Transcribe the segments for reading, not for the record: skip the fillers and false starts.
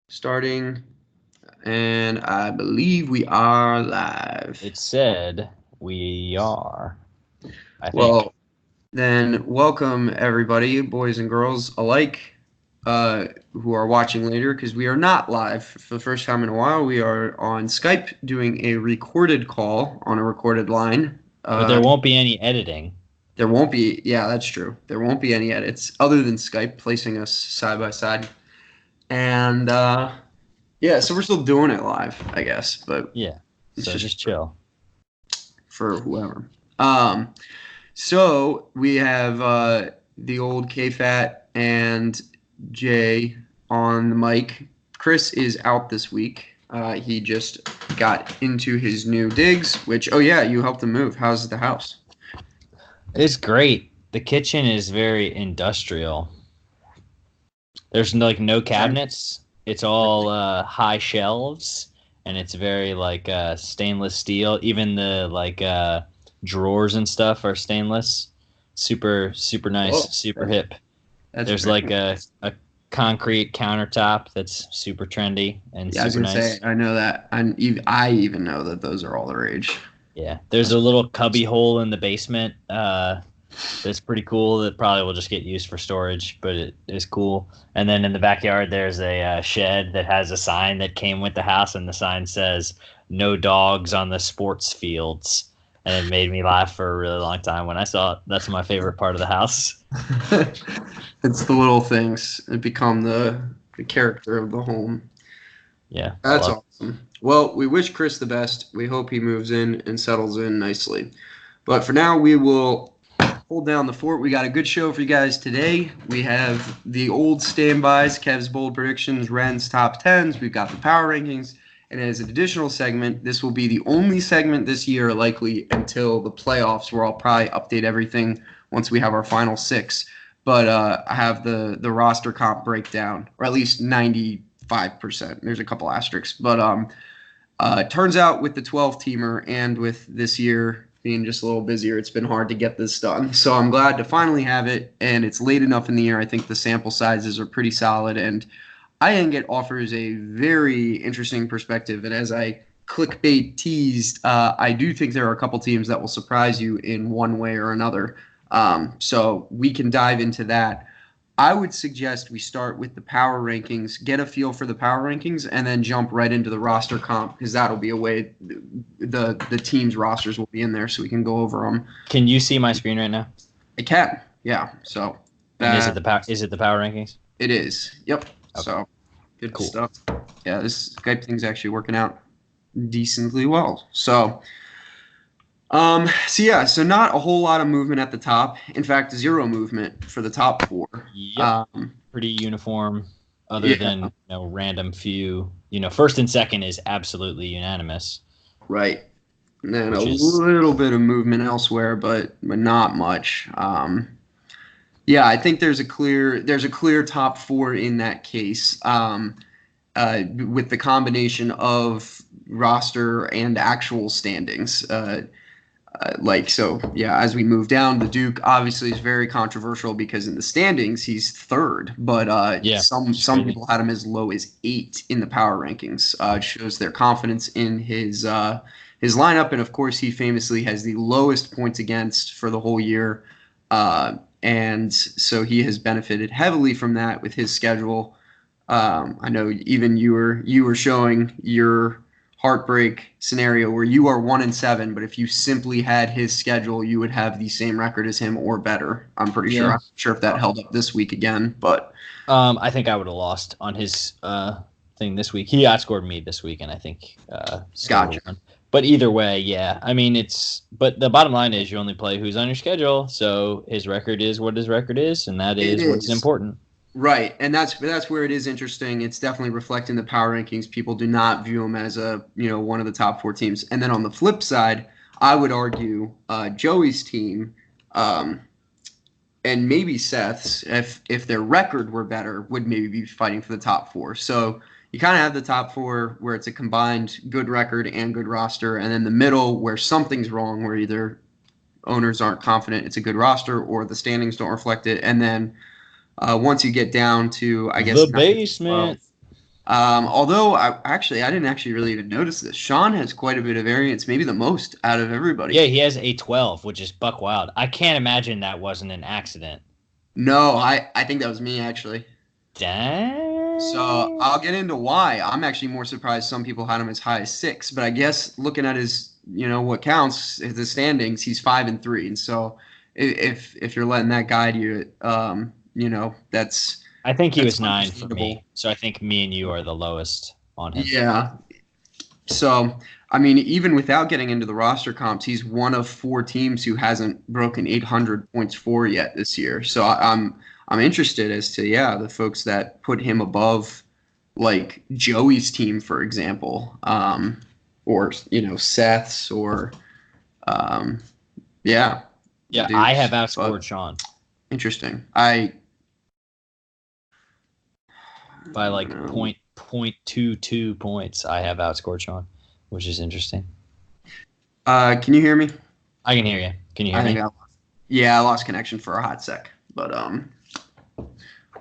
Starting, and I believe we are live. It said we are, I think. Well, then welcome everybody, boys and girls alike, who are watching later, because we are not live for the first time in a while. We are on Skype doing a recorded call on a recorded line. But there won't be any editing. There won't be, yeah, that's true. There won't be any edits other than Skype placing us side by side. And yeah, so we're still doing it live, I guess, but Yeah. it's So just just chill. for whoever. So we have the old K-Fat and Jay on the mic. Chris is out this week. He just got into his new digs, which, oh yeah, you helped him move. How's the house? It's great. The kitchen is very industrial. There's no cabinets. It's all high shelves, and it's very stainless steel. Even the drawers and stuff are stainless. Super super Oh, nice, super hip. that's There's very like nice. a concrete countertop that's super trendy and Yeah, I was super gonna say, nice. I know that. I even know that those are all the rage. Yeah, there's a little cubby hole in the basement that's pretty cool. That probably will just get used for storage, but it is cool. And then in the backyard, there's a shed that has a sign that came with the house, and the sign says "No dogs on the sports fields." And it made me laugh for a really long time when I saw it. That's my favorite part of the house. It's the little things that become the character of the home. Yeah, I That's love. awesome. Well, we wish Chris the best. We hope he moves in and settles in nicely. But for now, we will hold down the fort. We got a good show for you guys today. We have the old standbys, Kev's bold predictions, Ren's top tens. We've got the power rankings. And as an additional segment, this will be the only segment this year, likely until the playoffs, where I'll probably update everything once we have our final six. But I have the roster comp breakdown, or at least 95%. There's a couple asterisks, but it turns out with the 12 teamer and with this year being just a little busier, it's been hard to get this done. So I'm glad to finally have it, and it's late enough in the year. I think the sample sizes are pretty solid, and I think it offers a very interesting perspective. And as I clickbait teased, I do think there are a couple teams that will surprise you in one way or another. So we can dive into that. I would suggest we start with the power rankings, get a feel for the power rankings, and then jump right into the roster comp because that'll be a way the teams' rosters will be in there, so we can go over them. Can you see my screen right now? It can, yeah. So And is that it the power? Is it the power rankings? it is. Yep. Okay, So good cool. stuff. Yeah, this Skype thing's actually working out decently well. So not a whole lot of movement at the top. In fact, zero movement for the top four. Yep. Um, Pretty uniform, other yeah, than random few. First and second is absolutely unanimous, right. And then a which is little bit of movement elsewhere, but not much. Yeah, I think there's a clear top four in that case. With the combination of roster and actual standings. Yeah, as we move down, the Duke obviously is very controversial because in the standings he's third, but yeah, it's some crazy. people had him as low as 8 in the power rankings. It shows their confidence in his lineup, and of course he famously has the lowest points against for the whole year, and so he has benefited heavily from that with his schedule. I know even you were showing your heartbreak scenario where you are 1-7, but if you simply had his schedule, you would have the same record as him or better. I'm pretty sure. Yeah. I'm not sure if that held up this week again, but I think I would have lost on his thing this week. He outscored me this week, and I think still gotcha. won. But either way, yeah. I mean, but the bottom line is you only play who's on your schedule. So his record is what his record is, and that It is what's is. important. Right, and that's where it is interesting. It's definitely reflecting the power rankings. People do not view them as one of the top four teams. And then on the flip side, I would argue Joey's team, and maybe Seth's, if their record were better, would maybe be fighting for the top four. So you kind of have the top four where it's a combined good record and good roster, and then the middle where something's wrong, where either owners aren't confident it's a good roster or the standings don't reflect it, and then once you get down to, I guess, The 9 to 12, basement. Although I didn't actually really even notice this. Sean has quite a bit of variance, maybe the most out of Yeah, everybody. he has a 12, which is buck wild. I can't imagine that wasn't an accident. No, I think that was me actually. So Dang. I'll get into why. I'm actually more surprised some people had him as high as 6, but I guess looking at his, what counts, the standings, he's 5-3, and so if you're letting that guide you, that's I think he that's was 9 for me. understandable. So I think me and you are the lowest on him. Yeah. So I mean, even without getting into the roster comps, he's one of 4 teams who hasn't broken 800 points for yet this year. So I'm interested as to the folks that put him above like Joey's team, for example, or Seth's, or yeah, the Yeah, I have Dukes. outscored But Sean interesting. by I like don't know. point 22 points. I have outscored Sean, which is interesting. Can you hear me? I can hear you. Can you hear I think me? I lost connection for a hot sec, but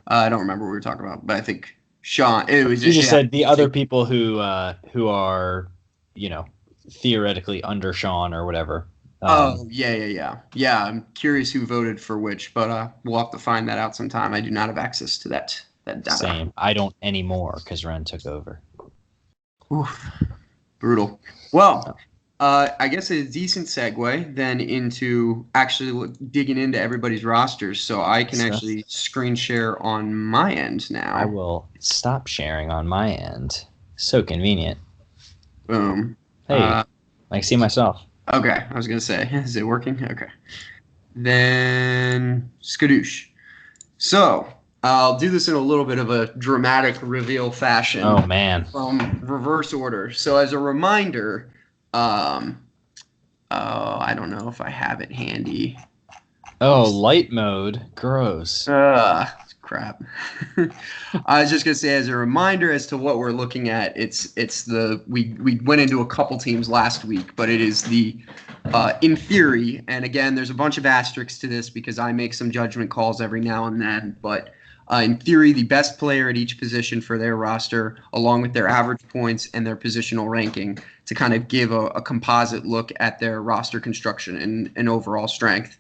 I don't remember what we were talking about. But I think Sean. It was You just yeah. said the other people who are, you know, theoretically under Sean or whatever. Oh yeah. I'm curious who voted for which, but we'll have to find that out sometime. I do not have access to that data. Same. I don't anymore because Ren took over. Oof, brutal. Well, I guess a decent segue then into actually digging into everybody's rosters, so I can So actually screen share on my end I now. will stop sharing on my end. So convenient. Boom. Hey, I see myself. Okay, I was gonna say, is it working? Okay. Then skadoosh. So I'll do this in a little bit of a dramatic reveal fashion Oh man. from reverse order. So as a reminder, um, I don't know if I have it handy. Oh, light mode. Gross. Crap. I was just gonna say as a reminder as to what we're looking at. It's the we went into a couple teams last week, but it is the in theory, and again, there's a bunch of asterisks to this because I make some judgment calls every now and then, but in theory, the best player at each position for their roster, along with their average points and their positional ranking, to kind of give a composite look at their roster construction and overall strength,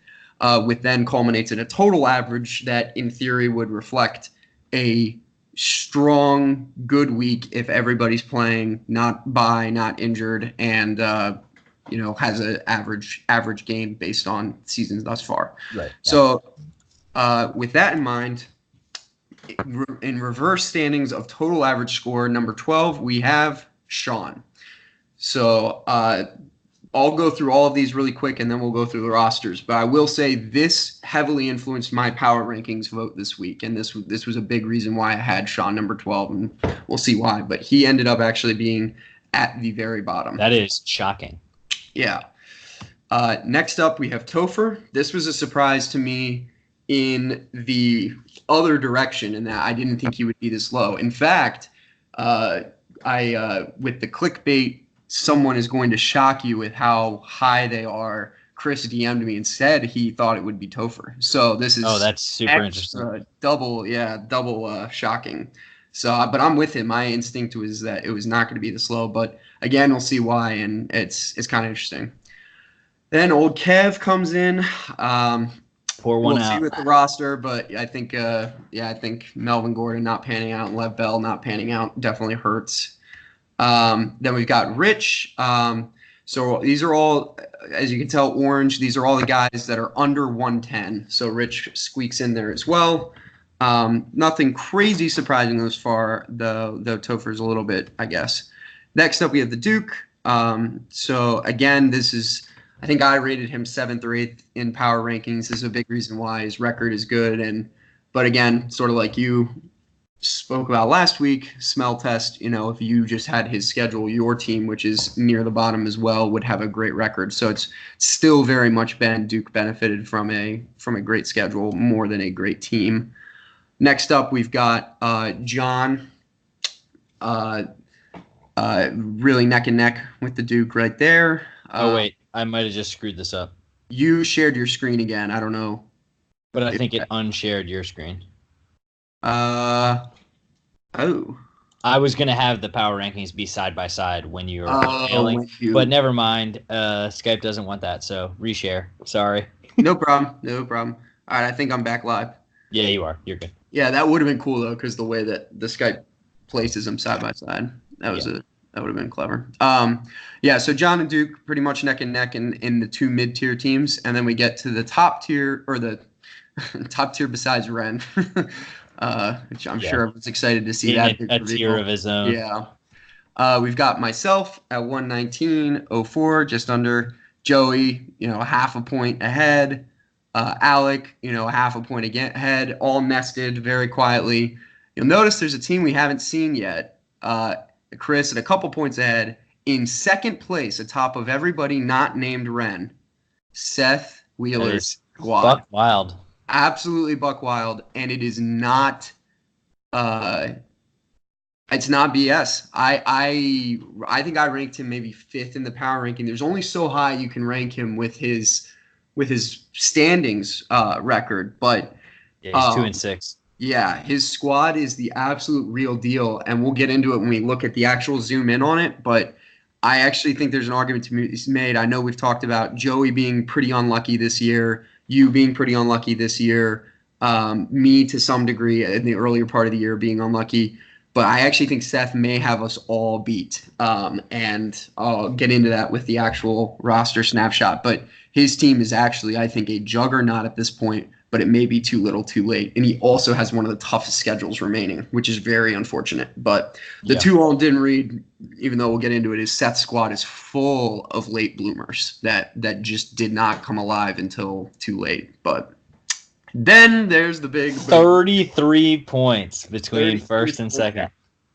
with then culminates in a total average that, in theory, would reflect a strong, good week if everybody's playing, not injured, and has an average game based on seasons thus far. Right. Yeah. So, with that in mind, in reverse standings of total average score, number 12, we have Sean. So, I'll go through all of these really quick, and then we'll go through the rosters. But I will say this heavily influenced my power rankings vote this week, and this was a big reason why I had Sean number 12, and we'll see why. But he ended up actually being at the very bottom. That is shocking. Yeah. Next up, we have Topher. This was a surprise to me in the other direction, in that I didn't think he would be this low. In fact, I with the clickbait, someone is going to shock you with how high they are. Chris DM'd me and said he thought it would be Topher. So this is that's super interesting. double shocking. So, but I'm with him. My instinct was that it was not going to be this low. But again, we'll see why, and it's kind of interesting. Then old Kev comes in. Pour one We'll out. see with the roster, but I think I think Melvin Gordon not panning out and Lev Bell not panning out definitely hurts. Then we've got Rich. So these are all, as you can tell, orange. These are all the guys that are under 110. So Rich squeaks in there as well. Nothing crazy surprising thus far, though Topher's a little bit, I guess. Next up, we have the Duke. So again, this is, I think I rated him 7th or 8th in power rankings. This is a big reason why his record is good. But again, sort of like you spoke about last week, smell test, if you just had his schedule, your team, which is near the bottom as well, would have a great record. So it's still very much been Duke benefited from a great schedule more than a great team. Next up, we've got John, really neck and neck with the Duke right there. Oh wait, I might have just screwed this up. You shared your screen again. I don't know. But I think it unshared your screen. Oh. I was gonna have the power rankings be side by side when you were Oh, failing, when you. but never mind. Skype doesn't want that, so reshare. Sorry. No problem. No problem. All right, I think I'm back live. Yeah, you are. You're good. Yeah, that would have been cool though, because the way that the Skype places them side by side, that would have been clever. Yeah. So John and Duke pretty much neck and neck in the two mid tier teams, and then we get to the top tier or the top tier besides Ren, which I'm sure everyone's excited to see that a tier of his own. Yeah. We've got myself at 119.04, just under. Joey, half a point ahead. Alec, half a point ahead, all nested very quietly. You'll notice there's a team we haven't seen yet. Chris at a couple points ahead. In second place, atop of everybody not named Ren, Seth Wheeler's squad. Buck wild. Absolutely buck wild, and it is not. It's not BS. I think I ranked him maybe 5th in the power ranking. There's only so high you can rank him with his standings record, but he's 2-6. Yeah, his squad is the absolute real deal, and we'll get into it when we look at the actual zoom in on it. But I actually think there's an argument to be made. I know we've talked about Joey being pretty unlucky this year, you being pretty unlucky this year, me to some degree in the earlier part of the year being unlucky. But I actually think Seth may have us all beat, and I'll get into that with the actual roster snapshot. But his team is actually, I think, a juggernaut at this point, but it may be too little too late. And he also has one of the toughest schedules remaining, which is very unfortunate. But the two all didn't read, even though we'll get into it, is Seth's squad is full of late bloomers that just did not come alive until too late. But then there's the big 33 points between first and second.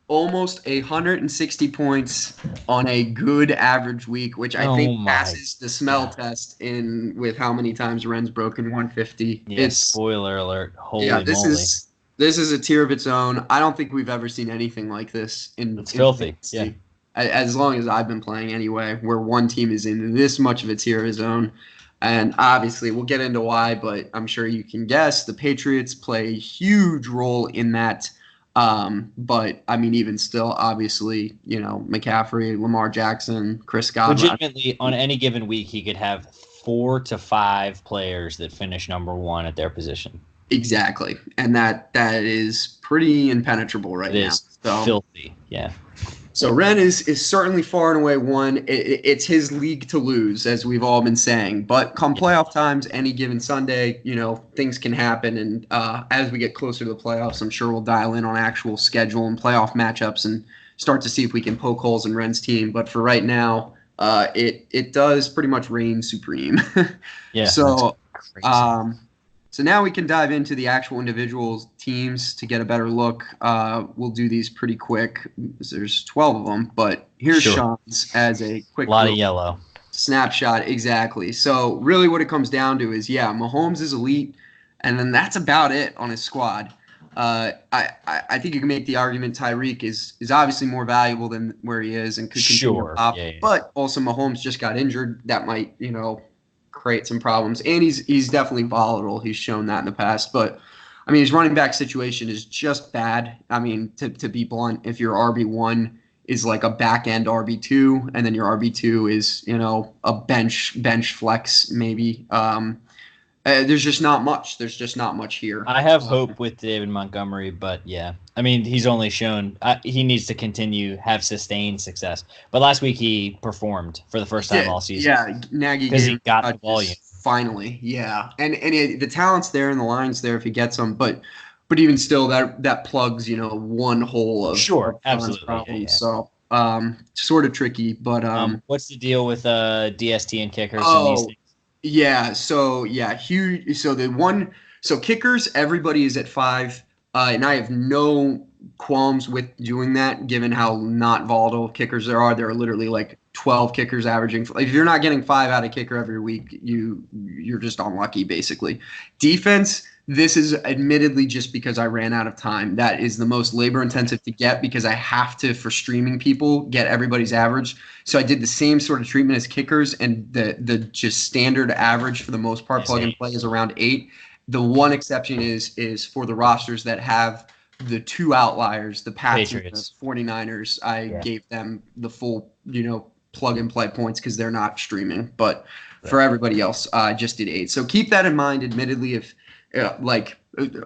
Almost 160 points on a good average week, which I think passes the smell test in with how many times Ren's broken 150. Yeah, spoiler alert. Holy moly. This is a tier of its own. I don't think we've ever seen anything like this it's filthy. Yeah. As long as I've been playing anyway, where one team is in this much of a tier of its own. And obviously, we'll get into why, but I'm sure you can guess the Patriots play a huge role in that. But I mean, even still, obviously, McCaffrey, Lamar Jackson, Chris Godwin. Legitimately, on any given week, he could have 4 to 5 players that finish number 1 at their position. Exactly, and that is pretty impenetrable right now. It is filthy, yeah. So Ren is certainly far and away one. It's his league to lose, as we've all been saying. But come playoff times, any given Sunday, things can happen. And as we get closer to the playoffs, I'm sure we'll dial in on actual schedule and playoff matchups and start to see if we can poke holes in Ren's team. But for right now, it does pretty much reign supreme. Yeah. So now we can dive into the actual individual teams to get a better look. We'll do these pretty quick. There's 12 of them, but here's Sean's as a quick lot of yellow snapshot. Exactly. So really what it comes down to is, Mahomes is elite, and then that's about it on his squad. I think you can make the argument Tyreek is obviously more valuable than where he is and could continue to pop. Yeah. But also Mahomes just got injured. That might, create some problems, and he's definitely volatile. He's shown that in the past, but I mean his running back situation is just bad. I mean, to be blunt, if your RB1 is like a back end RB2 and then your RB2 is a bench flex maybe, there's just not much. There's just not much here. I have hope with David Montgomery, but yeah, I mean he's only shown he needs to have sustained success. But last week he performed for the first time all season. Yeah, Nagy because he got the volume finally. Yeah, and the talent's there and the line's there if he gets them, but even still that plugs one hole of absolutely problems. Yeah. So sort of tricky, but what's the deal with DST and kickers and these things? Yeah, so huge. So kickers, everybody is at 5, and I have no qualms with doing that, given how not volatile kickers there are. There are literally like 12 kickers averaging. If you're not getting 5 out of kicker every week, you're just unlucky, basically. Defense. This is admittedly just because I ran out of time. That is the most labor intensive to get because I have to, for streaming people, get everybody's average. So I did the same sort of treatment as kickers, and the just standard average for the most part, plug and play, is around 8. The one exception is for the rosters that have the two outliers, the Pats and the Patriots. 49ers, I Yeah. gave them the full, plug and play points because they're not streaming. But for everybody else, I just did 8. So keep that in mind. Admittedly, if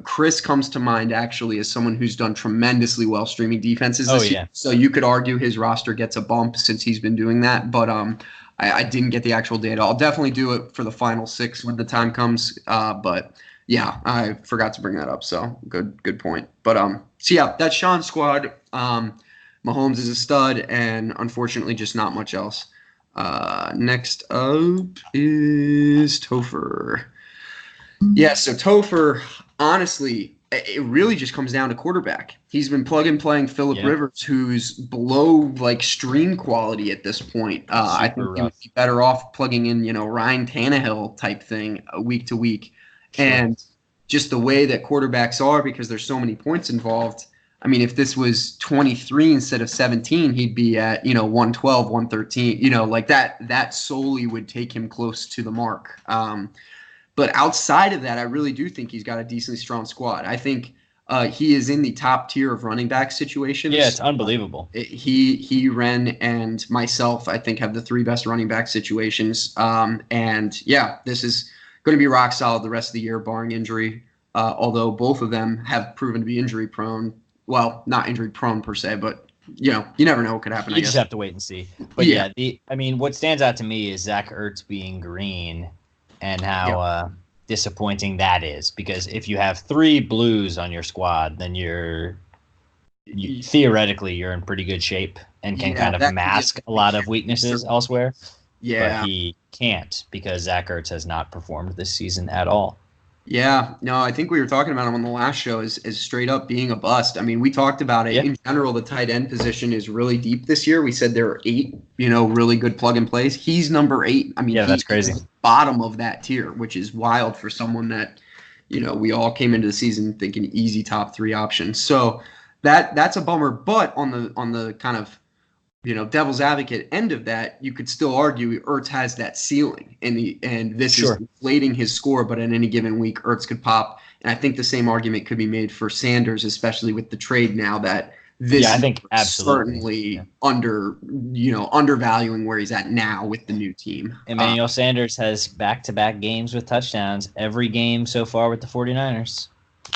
Chris comes to mind actually as someone who's done tremendously well streaming defenses this year. So you could argue his roster gets a bump since he's been doing that. But I didn't get the actual data. I'll definitely do it for the final 6 when the time comes. But yeah, I forgot to bring that up. So good point. But so yeah, that's Sean's squad. Mahomes is a stud, and unfortunately, just not much else. Next up is Topher. Yeah, so Topher, honestly, it really just comes down to quarterback. He's been plug and playing Phillip Rivers, who's below stream quality at this point. I think he would be better off plugging in, Ryan Tannehill type thing week to week. Sure. And just the way that quarterbacks are, because there's so many points involved. I mean, if this was 23 instead of 17, he'd be at, 112, 113, that solely would take him close to the mark. But outside of that, I really do think he's got a decently strong squad. I think he is in the top tier of running back situations. Yeah, it's unbelievable. He, Ren, and myself, I think, have the 3 best running back situations. And yeah, this is going to be rock solid the rest of the year, barring injury. Although both of them have proven to be injury prone. Well, not injury prone per se, but you never know what could happen. You just have to wait and see. But yeah, what stands out to me is Zach Ertz being green and how disappointing that is. Because if you have 3 blues on your squad, then theoretically you're in pretty good shape and can kind of mask a lot of weaknesses elsewhere. Yeah, but he can't because Zach Ertz has not performed this season at all. Yeah, no, I think we were talking about him on the last show as straight up being a bust. I mean, we talked about it. Yeah. In general, the tight end position is really deep this year. We said there are 8, really good plug and plays. He's number 8. I mean, that's crazy. He's bottom of that tier, which is wild for someone that, we all came into the season thinking easy top 3 options. So that's a bummer. But on the kind of devil's advocate end of that, you could still argue Ertz has that ceiling, and this is inflating his score. But in any given week, Ertz could pop, and I think the same argument could be made for Sanders, especially with the trade now that this I think is certainly undervaluing where he's at now with the new team. Emmanuel Sanders has back-to-back games with touchdowns every game so far with the 49ers.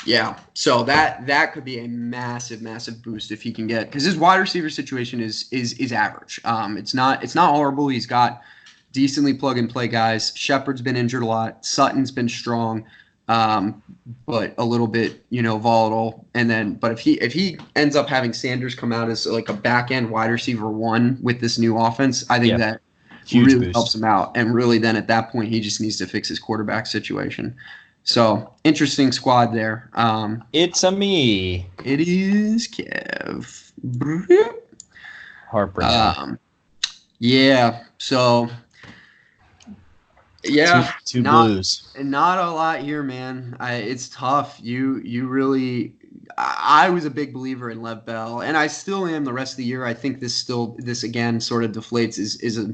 Yeah, so that could be a massive boost if he can get, because his wide receiver situation is average. It's not horrible. He's got decently plug and play guys. Shepard's been injured a lot. Sutton's been strong, but a little bit volatile. And then, but if he ends up having Sanders come out as like a back end wide receiver 1 with this new offense, I think that huge really boost. Helps him out. And really, then at that point, he just needs to fix his quarterback situation. So, interesting squad there. It's a me. It is Kev. Heartbreaking. Yeah, so, yeah. Two blues. Not a lot here, man. It's tough. You really – I was a big believer in Lev Bell, and I still am the rest of the year. I think this again sort of deflates, is a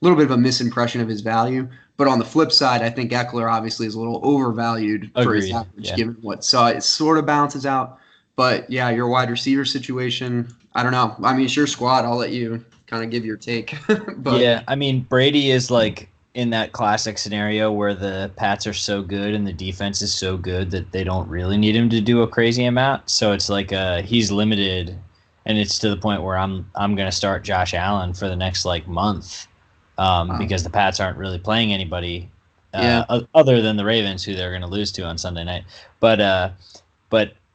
little bit of a misimpression of his value. But on the flip side, I think Eckler obviously is a little overvalued for his average, given what. So it sort of balances out. But yeah, your wide receiver situation, I don't know. I mean, it's your squad. I'll let you kind of give your take. But yeah, I mean, Brady is like in that classic scenario where the Pats are so good and the defense is so good that they don't really need him to do a crazy amount. So it's like he's limited, and it's to the point where I'm going to start Josh Allen for the next month. Because the Pats aren't really playing anybody other than the Ravens, who they're going to lose to on Sunday night. But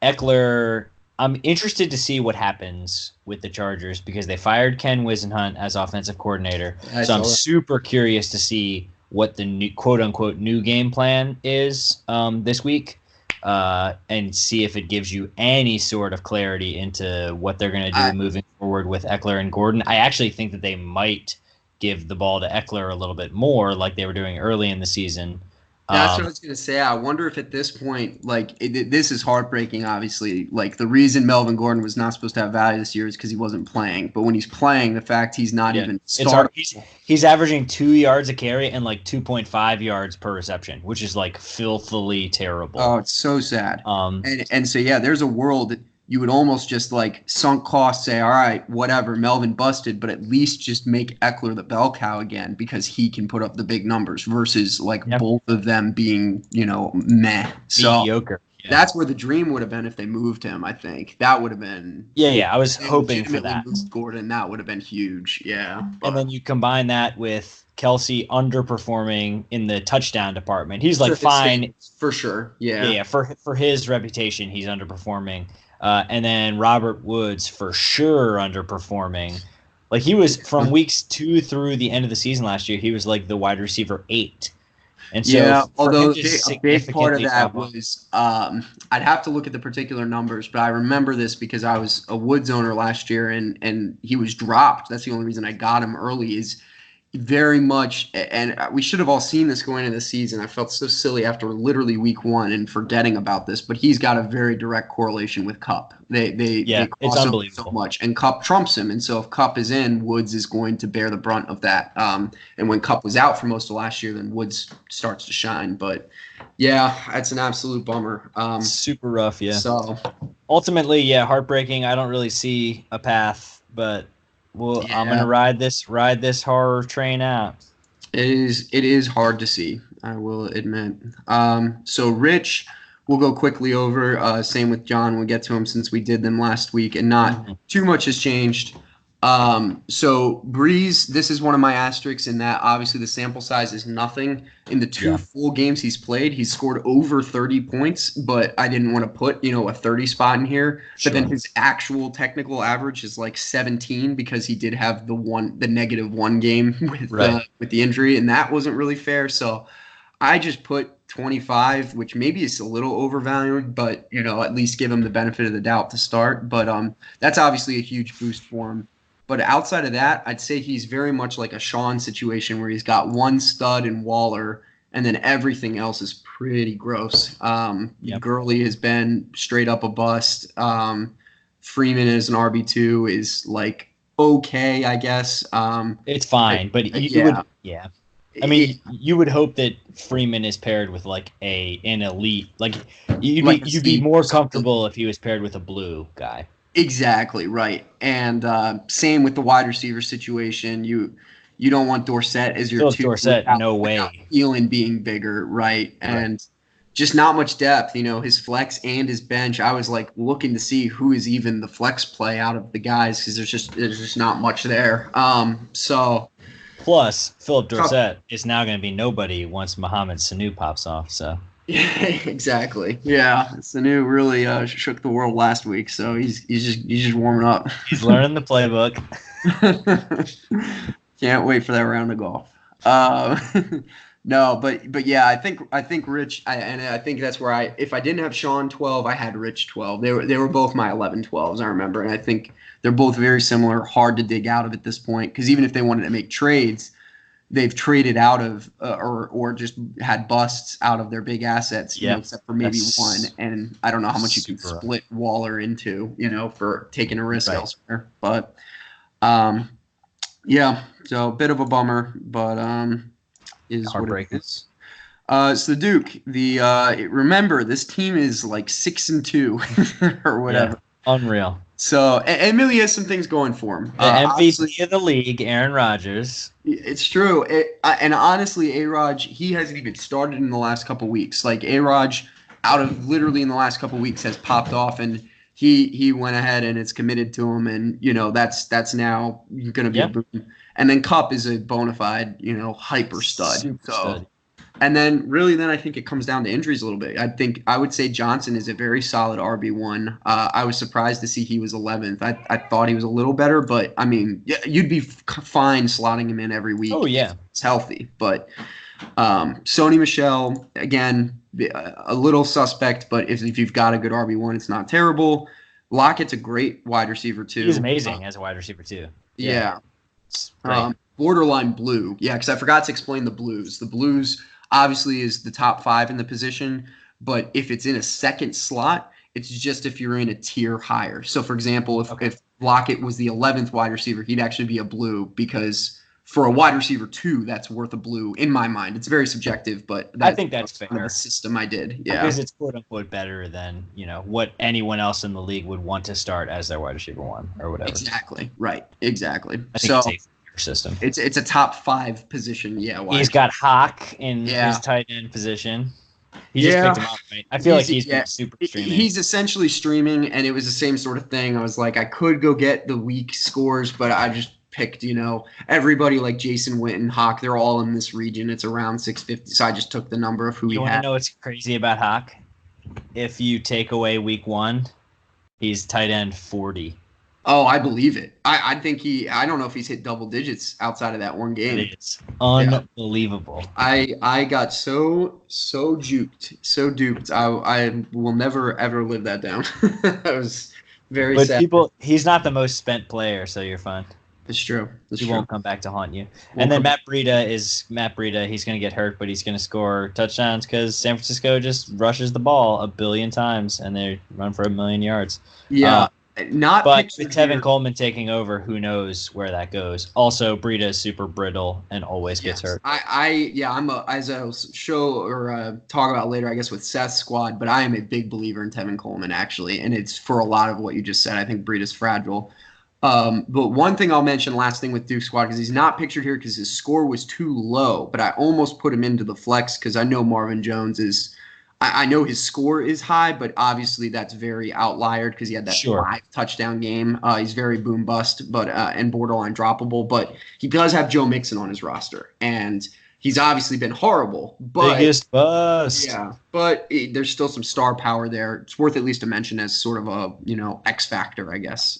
Eckler, I'm interested to see what happens with the Chargers because they fired Ken Wisenhunt as offensive coordinator. So I'm super curious to see what the new quote-unquote new game plan is this week and see if it gives you any sort of clarity into what they're going to do moving forward with Eckler and Gordon. I actually think that they might give the ball to Eckler a little bit more like they were doing early in the season. That's what I was going to say. I wonder if at this point, this is heartbreaking, obviously. The reason Melvin Gordon was not supposed to have value this year is because he wasn't playing. But when he's playing, the fact he's not even starting. He's averaging 2 yards a carry and 2.5 yards per reception, which is filthily terrible. Oh, it's so sad. And so, yeah, there's a world you would almost just like sunk cost say, all right, whatever, Melvin busted, but at least just make Eckler the bell cow again because he can put up the big numbers versus like Yep. both of them being, meh. So Mediocre. Yeah. that's where the dream would have been if they moved him, I think. That would have been Yeah. I was they hoping for legitimately that. moved Gordon. That would have been huge. Yeah. And then you combine that with Kelsey underperforming in the touchdown department. He's like fine. For sure. Yeah. Yeah. For his reputation, he's underperforming. And then Robert Woods for sure underperforming. Like he was from weeks 2 through the end of the season last year, he was like the wide receiver 8. And so although a big part of that was I'd have to look at the particular numbers, but I remember this because I was a Woods owner last year and he was dropped. That's the only reason I got him early is very much, and we should have all seen this going into the season. I felt so silly after literally week 1 and forgetting about this, but he's got a very direct correlation with Kupp. They it's unbelievable so much, and Kupp trumps him. And so if Kupp is in, Woods is going to bear the brunt of that. And when Kupp was out for most of last year, then Woods starts to shine. But yeah, it's an absolute bummer. Super rough, yeah. So ultimately, yeah, heartbreaking. I don't really see a path, but. Well, yeah. I'm gonna ride this horror train out. It is hard to see, I will admit. So Rich, we'll go quickly over. Same with John. We'll get to him since we did them last week, and not too much has changed. So Breeze, this is one of my asterisks in that obviously the sample size is nothing. In the 2 full games he's played, he's scored over 30 points, but I didn't want to put, a 30 spot in here. Sure. But then his actual technical average is like 17 because he did have the -1 game with the injury, and that wasn't really fair. So I just put 25, which maybe is a little overvalued, but at least give him the benefit of the doubt to start. But that's obviously a huge boost for him. But outside of that, I'd say he's very much like a Sean situation where he's got one stud in Waller, and then everything else is pretty gross. Gurley has been straight up a bust. Freeman as an RB2 is like okay, I guess. It's fine, but you would. I mean, you would hope that Freeman is paired with like an elite. Like you'd be more comfortable if he was paired with a blue guy. Exactly, right. And same with the wide receiver situation. You don't want Dorsett as your Philip Dorsett, no way. Thielen being bigger, right? And just not much depth. His flex and his bench. I was like looking to see who is even the flex play out of the guys because there's just not much there. So plus Philip Dorsett is now going to be nobody once Mohamed Sanu pops off. So. Yeah, exactly. Yeah, Sanu really shook the world last week, so he's just warming up. He's learning the playbook. Can't wait for that round of golf. No, but yeah, I think Rich, I think that's where if I didn't have Sean 12, I had Rich 12. They were both my 11-12s, I remember, and I think they're both very similar, hard to dig out of at this point because even if they wanted to make trades. They've traded out of or just had busts out of their big assets, except for maybe one. And I don't know how much you can split Waller into, for taking a risk elsewhere. But, so a bit of a bummer, but is what it is. So Duke, remember this team is like 6-2 or whatever. Yeah, unreal. So, and Millie has some things going for him. The MVP of the league, Aaron Rodgers. It's true. And honestly, A-Raj, he hasn't even started in the last couple weeks. Like, A-Raj, out of literally in the last couple weeks, has popped off, and he went ahead and it's committed to him, and, that's now going to be a boom. And then Kupp is a bona fide, hyper stud. Super stud. And then I think it comes down to injuries a little bit. I would say Johnson is a very solid RB1. I was surprised to see he was 11th. I thought he was a little better, but I mean, you'd be fine slotting him in every week. Oh yeah, it's healthy. But Sony Michel, again, a little suspect, but if you've got a good RB1, it's not terrible. Lockett's a great wide receiver too. He's amazing as a wide receiver too. Yeah. Borderline blue. Yeah, because I forgot to explain the Blues. The Blues obviously is the top 5 in the position, but if it's in a second slot, it's just if you're in a tier higher. So, for example, if Lockett was the 11th wide receiver, he'd actually be a blue because for a wide receiver 2, that's worth a blue in my mind. It's very subjective, but I think that's kind of fair. the system I did. Yeah, Because it's quote unquote better than what anyone else in the league would want to start as their wide receiver 1 or whatever. Exactly. Right. Exactly. I think it's a fair system. It's a top 5 position. Yeah. He's got Hawk in his tight end position. He just picked him up, right? I feel like he's been super streaming. He's essentially streaming, and it was the same sort of thing. I was like, I could go get the weak scores, but I just picked, everybody like Jason Witten, Hawk. They're all in this region. It's around 650, so I just took the number of who he had. You want to know what's crazy about Hawk? If you take away week 1, he's tight end 40. Oh, I believe it. I think I don't know if he's hit double digits outside of that one game. It's unbelievable. I got so duped. I will never ever live that down. I was very sad. He's not the most spent player, so you're fine. It's true. He won't come back to haunt you. And then Matt Breida. He's going to get hurt, but he's going to score touchdowns because San Francisco just rushes the ball a billion times and they run for 1,000,000 yards. Yeah. But with Tevin Coleman taking over, who knows where that goes. Also, Breida is super brittle and always gets hurt. I'm as I'll show or talk about later, I guess, with Seth's squad, but I am a big believer in Tevin Coleman, actually, and it's for a lot of what you just said. I think Breida's fragile. But one thing I'll mention, last thing with Duke's squad, because he's not pictured here because his score was too low, but I almost put him into the flex because I know Marvin Jones is – I know his score is high, but obviously that's very outlier because he had that 5 touchdown game. He's very boom bust, but and borderline droppable. But he does have Joe Mixon on his roster, and he's obviously been horrible. But, biggest bust. Yeah, but there's still some star power there. It's worth at least a mention as sort of a X factor, I guess.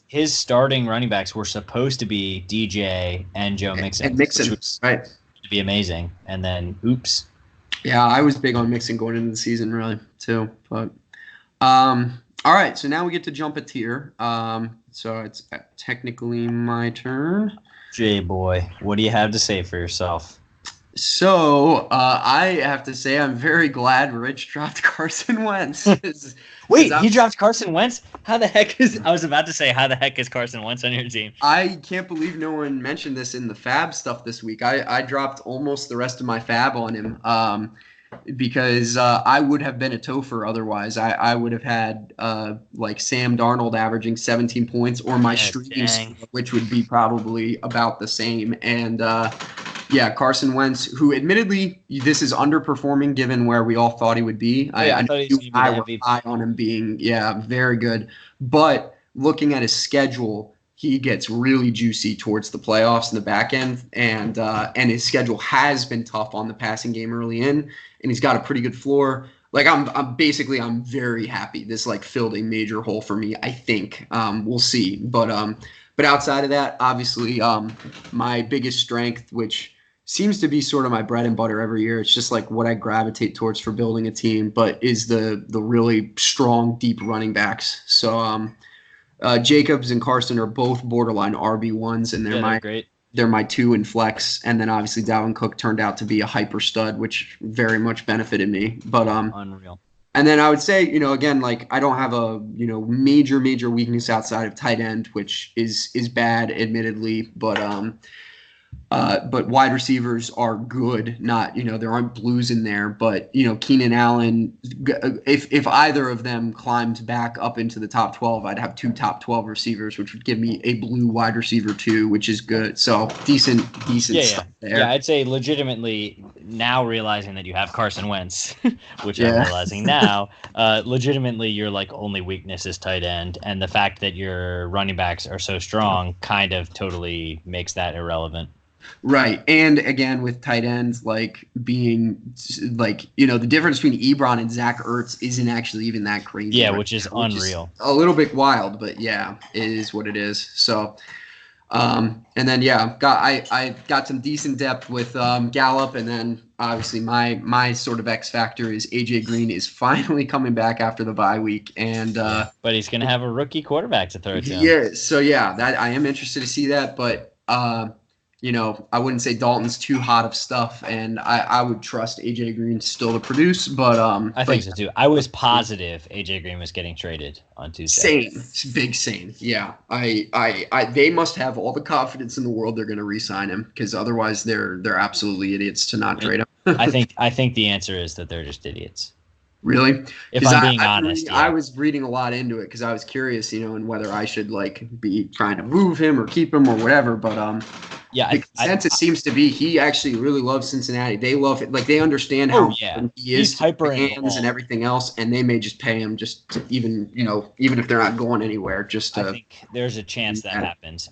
His starting running backs were supposed to be DJ and Joe Mixon. And Mixon, which was right? To be amazing, and then oops. Yeah, I was big on Mixon going into the season, really, too. But all right, so now we get to jump a tier. So it's technically my turn. J-boy, what do you have to say for yourself? So I have to say I'm very glad Rich dropped Carson Wentz. Wait, he dropped Carson Wentz? I was about to say, how the heck is Carson Wentz on your team? I can't believe no one mentioned this in the fab stuff this week. I dropped almost the rest of my fab on him because I would have been a Topher otherwise. I would have had like Sam Darnold averaging 17 points or my streaming score, which would be probably about the same. And Carson Wentz, who admittedly this is underperforming given where we all thought he would be. I was high on him being very good. But looking at his schedule, he gets really juicy towards the playoffs in the back end, and his schedule has been tough on the passing game early in, and he's got a pretty good floor. Like I'm very happy. This filled a major hole for me. I think we'll see, but outside of that, obviously my biggest strength, which seems to be sort of my bread and butter every year. It's just what I gravitate towards for building a team, but is the really strong, deep running backs. So Jacobs and Carson are both borderline RB1s, and they're great. They're my 2 in flex. And then obviously Dalvin Cook turned out to be a hyper stud, which very much benefited me. But unreal. And then I would say, again, I don't have a major weakness outside of tight end, which is bad, admittedly, but wide receivers are good. Not, there aren't blues in there, but, Keenan Allen, if either of them climbed back up into the top 12, I'd have 2 top 12 receivers, which would give me a blue wide receiver 2, which is good. So decent stuff there. Yeah, I'd say legitimately now realizing that you have Carson Wentz, which I'm realizing now, legitimately your only weakness is tight end. And the fact that your running backs are so strong kind of totally makes that irrelevant. Right. And again, with tight ends, being the difference between Ebron and Zach Ertz isn't actually even that crazy. Yeah, which is unreal. A little bit wild, but yeah, it is what it is. So, and then, I got some decent depth with Gallup. And then obviously my sort of X factor is AJ Green is finally coming back after the bye week. And, but he's going to have a rookie quarterback to throw to him. Yeah. So that I am interested to see that, but, I wouldn't say Dalton's too hot of stuff, and I would trust AJ Green still to produce. But I think so too. I was positive AJ Green was getting traded on Tuesday. big sane. Yeah, they must have all the confidence in the world they're going to re-sign him, because otherwise they're absolutely idiots to not trade him. I think the answer is that they're just idiots. Really? If I'm being honest, I was reading a lot into it because I was curious, and whether I should be trying to move him or keep him or whatever. But the consensus seems to be he actually really loves Cincinnati. They love it, they understand how he is hyper fans and everything else, and they may just pay him just to even if they're not going anywhere. Just I think there's a chance that happens.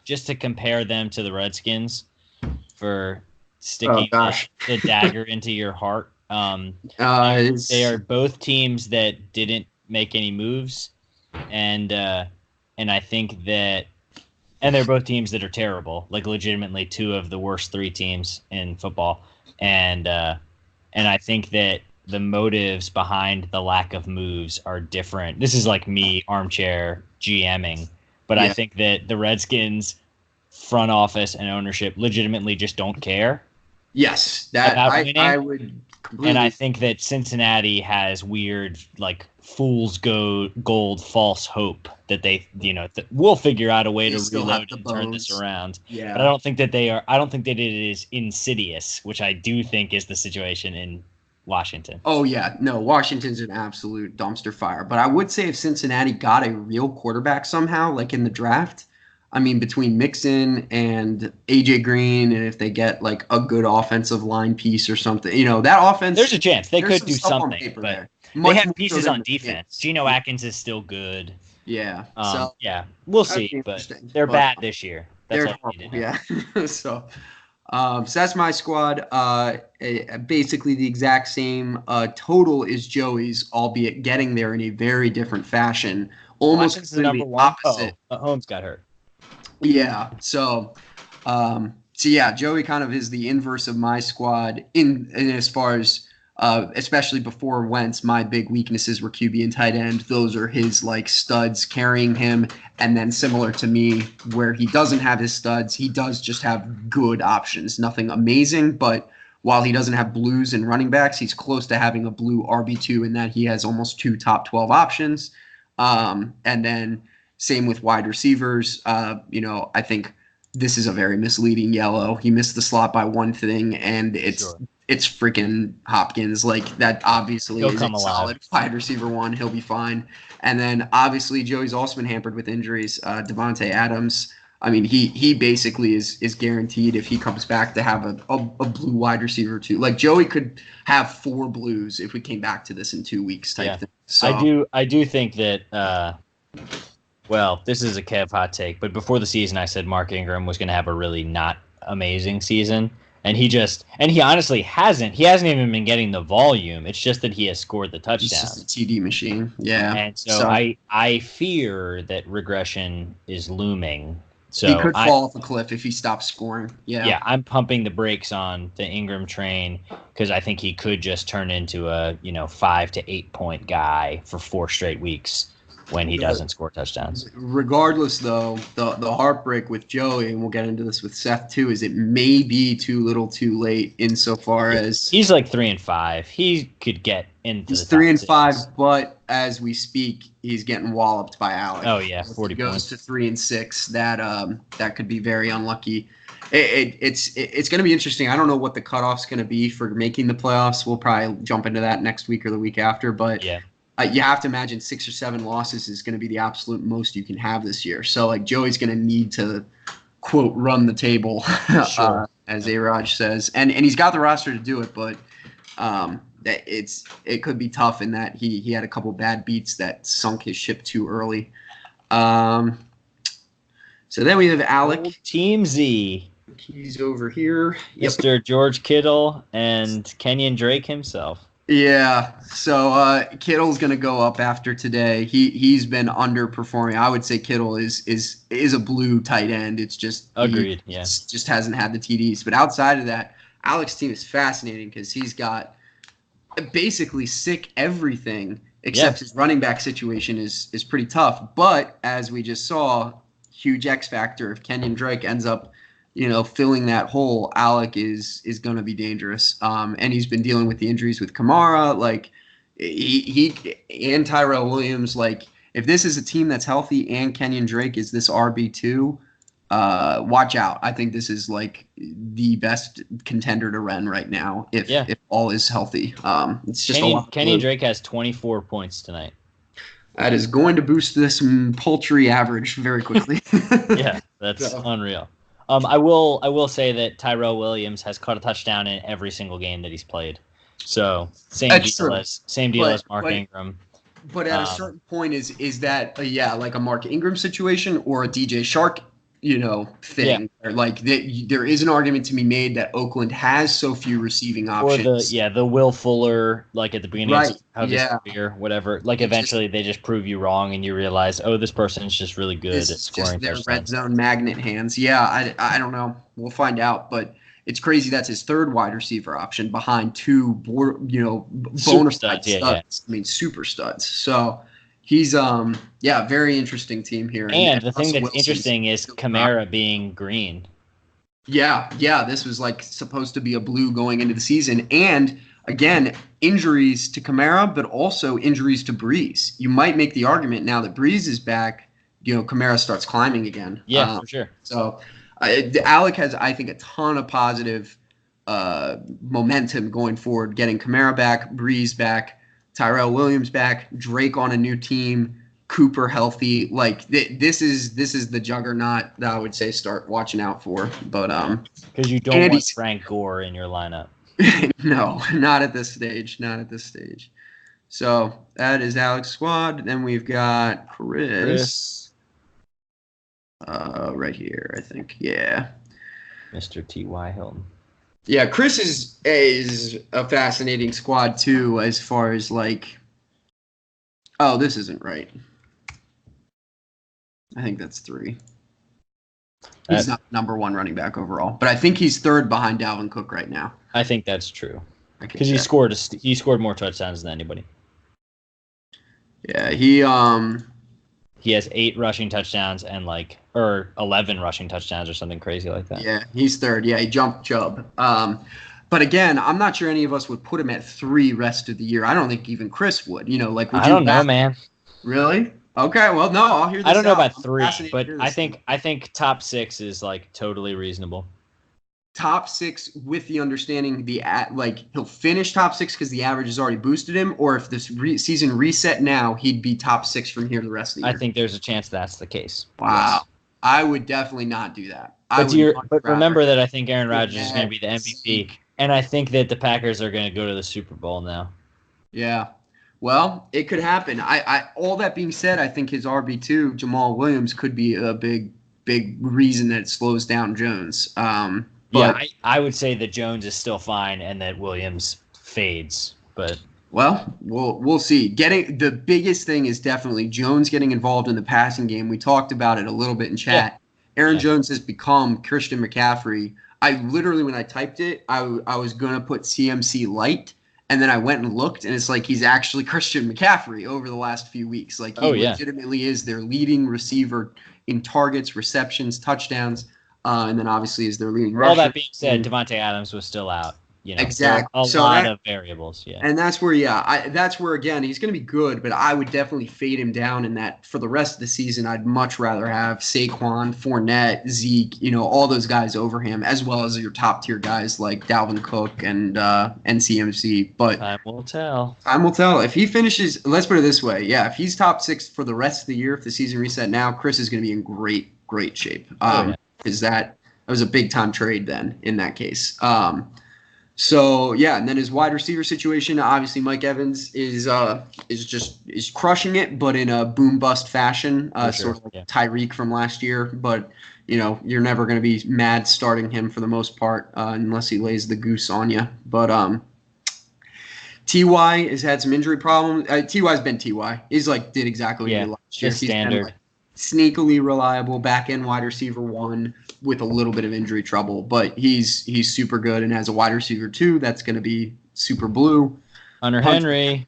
Just to compare them to the Redskins for sticking the dagger into your heart. They are both teams that didn't make any moves, and I think that, and they're both teams that are terrible, legitimately two of the worst three teams in football, and I think that the motives behind the lack of moves are different. This is me armchair GMing, but I think that the Redskins front office and ownership legitimately just don't care. Yes, I would completely. And I think that Cincinnati has weird, fool's gold, false hope that they, we'll figure out a way to reload and turn this around. Yeah. But I don't think that I don't think that it is insidious, which I do think is the situation in Washington. Oh, yeah. No, Washington's an absolute dumpster fire. But I would say if Cincinnati got a real quarterback somehow, in the draft, between Mixon and AJ Green, and if they get a good offensive line piece or something, that offense. There's a chance they could do something, but they have pieces on defense. Geno but, Atkins is still good. Yeah. We'll see, but they're bad this year. That's they're horrible, yeah. So that's my squad. Basically the exact same total is Joey's, albeit getting there in a very different fashion. Almost the number one. opposite. Holmes got hurt. Yeah. So Joey kind of is the inverse of my squad in as far as especially before Wentz, my big weaknesses were QB and tight end. Those are his studs carrying him. And then similar to me, where he doesn't have his studs, he does just have good options. Nothing amazing, but while he doesn't have blues and running backs, he's close to having a blue RB2 in that he has almost two top 12 options. And then same with wide receivers. I think this is a very misleading yellow. He missed the slot by one thing, and it's freaking Hopkins. That obviously is a solid wide receiver one. He'll be fine. And then obviously Joey's also been hampered with injuries. Devontae Adams. He basically is guaranteed if he comes back to have a blue wide receiver too. Joey could have 4 blues if we came back to this in 2 weeks type thing. So I do think that. Well, this is a Kev hot take, but before the season, I said Mark Ingram was going to have a really not amazing season, and he honestly hasn't. He hasn't even been getting the volume. It's just that he has scored the touchdowns. It's just a TD machine, yeah. And so I fear that regression is looming. So he could fall off a cliff if he stops scoring. Yeah. Yeah, I'm pumping the brakes on the Ingram train because I think he could just turn into a 5 to 8 point guy for 4 straight weeks when he doesn't score touchdowns. Regardless, though, the heartbreak with Joey, and we'll get into this with Seth too, is it may be too little too late insofar as he's 3-5. He could get into he's 3-5, but as we speak, he's getting walloped by Alex. Oh yeah, 40 points. Goes to 3-6. That could be very unlucky. It's going to be interesting. I don't know what the cutoff's going to be for making the playoffs. We'll probably jump into that next week or the week after, but yeah. You have to imagine 6 or 7 losses is going to be the absolute most you can have this year. So, Joey's going to need to, quote, run the table, sure. As A-Raj says. And he's got the roster to do it, but it could be tough in that he had a couple bad beats that sunk his ship too early. So then we have Alec. Old Team Z. He's over here. Mr. George Kittle and Kenyon Drake himself. Yeah, so Kittle's going to go up after today. He's been underperforming. I would say Kittle is a blue tight end. It's just agreed. Just hasn't had the TDs. But outside of that, Alex's team is fascinating because he's got basically sick everything except his running back situation is pretty tough. But as we just saw, huge X factor. If Kenyon Drake ends up, filling that hole, Alec is going to be dangerous. And he's been dealing with the injuries with Kamara. Like he and Tyrell Williams. Like if this is a team that's healthy and Kenyon Drake is this RB2, watch out. I think this is like the best contender to run right now if all is healthy. It's just Kenyon Drake has 24 points tonight. That is going to boost this poultry average very quickly. Yeah, that's unreal. I will say that Tyrell Williams has caught a touchdown in every single game that he's played. So same deal as Mark Ingram. But at a certain point, is that like a Mark Ingram situation or a DJ Shark thing? Yeah. Like there is an argument to be made that Oakland has so few receiving options. Or the Will Fuller, like at the beginning of his career, whatever. Like eventually they just prove you wrong and you realize, this person's just really good at scoring their touchdowns. red zone magnet hands. Yeah, I don't know. We'll find out, but it's crazy. That's his third wide receiver option behind two, bona fide studs. Yeah. I mean, super studs. So he's very interesting team here. And the thing that's interesting is Kamara being green. Yeah, this was like supposed to be a blue going into the season. And again, injuries to Kamara, but also injuries to Breeze. You might make the argument now that Breeze is back, Kamara starts climbing again. Yeah, for sure. So Alec has, I think, a ton of positive momentum going forward, getting Kamara back, Breeze back, Tyrell Williams back, Drake on a new team, Cooper healthy. Like this is the juggernaut that I would say start watching out for. But because you don't want Frank Gore in your lineup. No, not at this stage. Not at this stage. So that is Alec's squad. Then we've got Chris. Right here, I think. Yeah. Mr. T.Y. Hilton. Yeah, Chris is a fascinating squad too, as far as like. Oh, this isn't right. I think that's 3. He's not number 1 running back overall, but I think he's 3rd behind Dalvin Cook right now. I think that's true because he scored more touchdowns than anybody. Yeah, he has 8 rushing touchdowns and 11 rushing touchdowns or something crazy like that. Yeah, he's 3rd. Yeah, he jumped Chubb. But again, I'm not sure any of us would put him at 3 rest of the year. I don't think even Chris would. Would I don't know, man. Really? Okay. Well, no, I'll hear this. I don't know about 3, but I think top 6 is totally reasonable. Top 6 with the understanding he'll finish top 6 because the average has already boosted him, or if this season reset now, he'd be top 6 from here to the rest of the year. I think there's a chance that's the case. Wow. Yes. I would definitely not do that. But remember that I think Aaron Rodgers is going to be the MVP, and I think that the Packers are going to go to the Super Bowl now. Yeah. Well, it could happen. I all that being said, I think his RB2, Jamal Williams, could be a big reason that it slows down Jones. I would say that Jones is still fine and that Williams fades, but well, we'll see. The biggest thing is definitely Jones getting involved in the passing game. We talked about it a little bit in chat. Yeah. Aaron Jones has become Christian McCaffrey. I literally, when I typed it, I was gonna put CMC light, and then I went and looked, and it's like he's actually Christian McCaffrey over the last few weeks. Like he legitimately is their leading receiver in targets, receptions, touchdowns. And then obviously is their leading rusher. All that being said, Devontae Adams was still out. Exactly. So a lot of variables. Yeah. And that's where, that's where again he's going to be good, but I would definitely fade him down in that for the rest of the season. I'd much rather have Saquon, Fournette, Zeke, all those guys over him, as well as your top tier guys like Dalvin Cook and CMC. But time will tell. Time will tell. If he finishes, let's put it this way, if he's top 6 for the rest of the year, if the season reset now, Chris is going to be in great shape. Because that was a big time trade then in that case. And then his wide receiver situation, obviously Mike Evans is crushing it, but in a boom bust fashion, sort of like Tyreek from last year. But you're never going to be mad starting him for the most part unless he lays the goose on you. But Ty has had some injury problems. Ty's been Ty. He's did exactly what he did last year. He's standard. Sneakily reliable back-end wide receiver 1 with a little bit of injury trouble, but he's super good, and as a wide receiver 2, that's going to be super blue. Hunter Henry.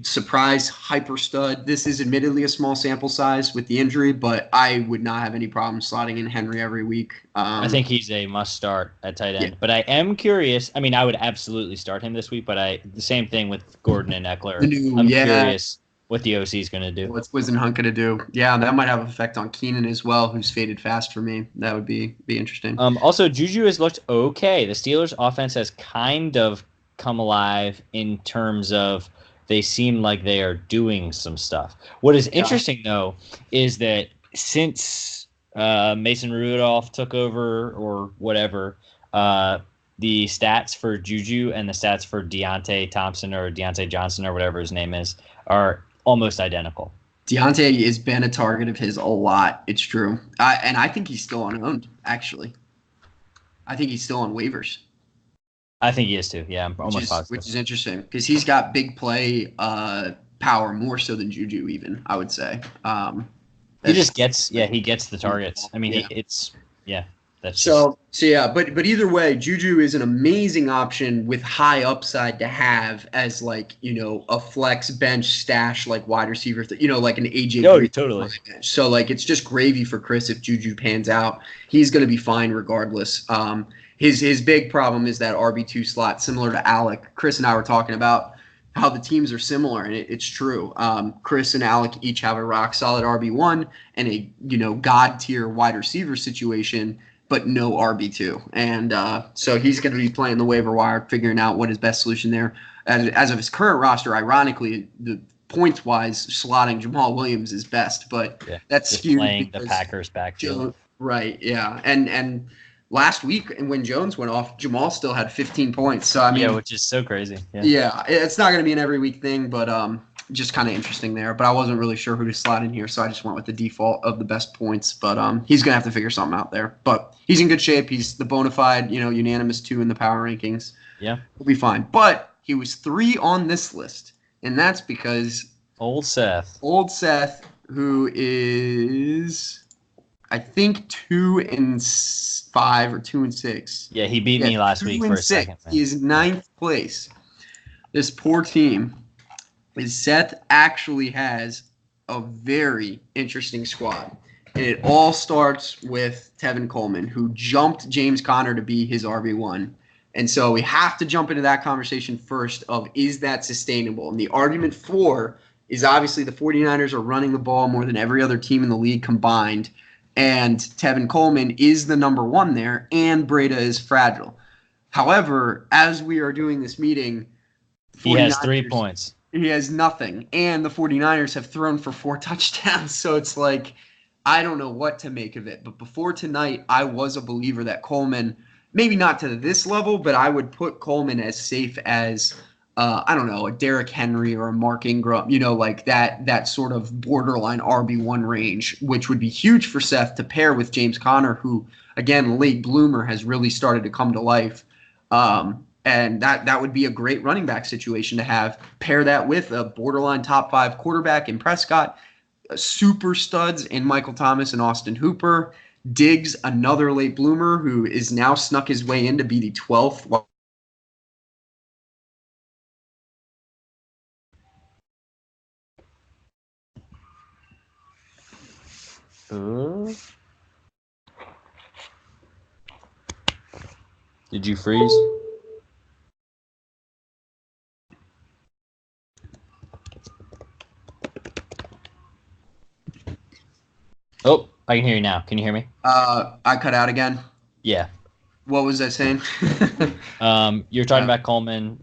surprise hyper stud. This is admittedly a small sample size with the injury, but I would not have any problem slotting in Henry every week. I think he's a must start at tight Yeah. end. But I am curious. I mean, I would absolutely start him this week, but the same thing with Gordon and Eckler. I'm curious what the OC is going to do. What's Wizenhunt going to do? Yeah, that might have an effect on Keenan as well, who's faded fast for me. That would be interesting. Also, Juju has looked okay. The Steelers' offense has kind of come alive in terms of they seem like they are doing some stuff. What is interesting, though, is that since Mason Rudolph took over or whatever, the stats for Juju and the stats for Deontay Thompson or Deontay Johnson or whatever his name is are almost identical. Deontay has been a target of his a lot. It's true. And I think he's still unowned, actually. I think he's still on waivers. I think he is too. Yeah, I'm almost positive. Which is interesting because he's got big play power more so than Juju even, I would say. He just gets the targets. I mean, that's but either way, Juju is an amazing option with high upside to have as like, a flex bench stash like wide receiver, like an AJ. Oh, totally. So like it's just gravy for Chris if Juju pans out. He's going to be fine regardless. His big problem is that RB2 slot, similar to Alec. Chris and I were talking about how the teams are similar, and it's true. Chris and Alec each have a rock solid RB1 and a god tier wide receiver situation, but no RB2. And so he's going to be playing the waiver wire, figuring out what his best solution there. As of his current roster, ironically, the points wise, slotting Jamal Williams is best, but that's skewed playing the Packers backfield. Right, yeah, and last week, and when Jones went off, Jamal still had 15 points. So I mean, which is so crazy. Yeah, it's not going to be an every week thing, but just kind of interesting there. But I wasn't really sure who to slot in here, so I just went with the default of the best points. But he's going to have to figure something out there. But he's in good shape. He's the bona fide, unanimous 2 in the power rankings. Yeah, he'll be fine. But he was 3 on this list, and that's because Old Seth, who is, I think 2-5 or 2-6. Yeah, he beat me last week for a second. He is 9th place. This poor team. Seth actually has a very interesting squad. And it all starts with Tevin Coleman, who jumped James Conner to be his RB1. And so we have to jump into that conversation first of, is that sustainable? And the argument for is obviously the 49ers are running the ball more than every other team in the league combined. And Tevin Coleman is the number 1 there, and Breda is fragile. However, as we are doing this meeting, he has 3 points. He has nothing, and the 49ers have thrown for 4 touchdowns, so it's like, I don't know what to make of it. But before tonight, I was a believer that Coleman, maybe not to this level, but I would put Coleman as safe as, I don't know, a Derrick Henry or a Mark Ingram, like that sort of borderline RB1 range, which would be huge for Seth to pair with James Conner, who, again, late bloomer, has really started to come to life. And that would be a great running back situation to have. Pair that with a borderline top 5 quarterback in Prescott, super studs in Michael Thomas and Austin Hooper, Diggs, another late bloomer who is now snuck his way in to be the 12th. Did you freeze? Oh, I can hear you now. Can you hear me? I cut out again. Yeah. What was I saying? You're talking about Coleman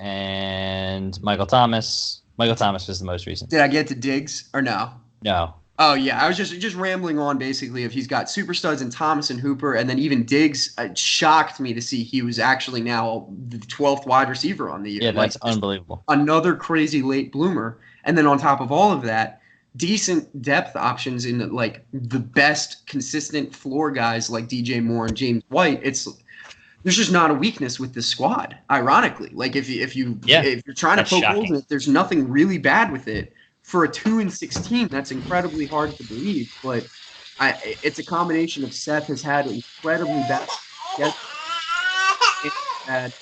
and Michael Thomas. Michael Thomas was the most recent. Did I get to Diggs or no? No. Oh, yeah. I was just rambling on basically if he's got super studs in Thomas and Hooper, and then even Diggs. It shocked me to see he was actually now the 12th wide receiver on the year. Yeah, that's unbelievable. Another crazy late bloomer. And then on top of all of that, decent depth options in the best consistent floor guys like DJ Moore and James White. There's just not a weakness with this squad. Ironically, like if you're trying to poke holes in it, there's nothing really bad with it. For a 2-6 team, that's incredibly hard to believe. But it's a combination of Seth has had incredibly bad, had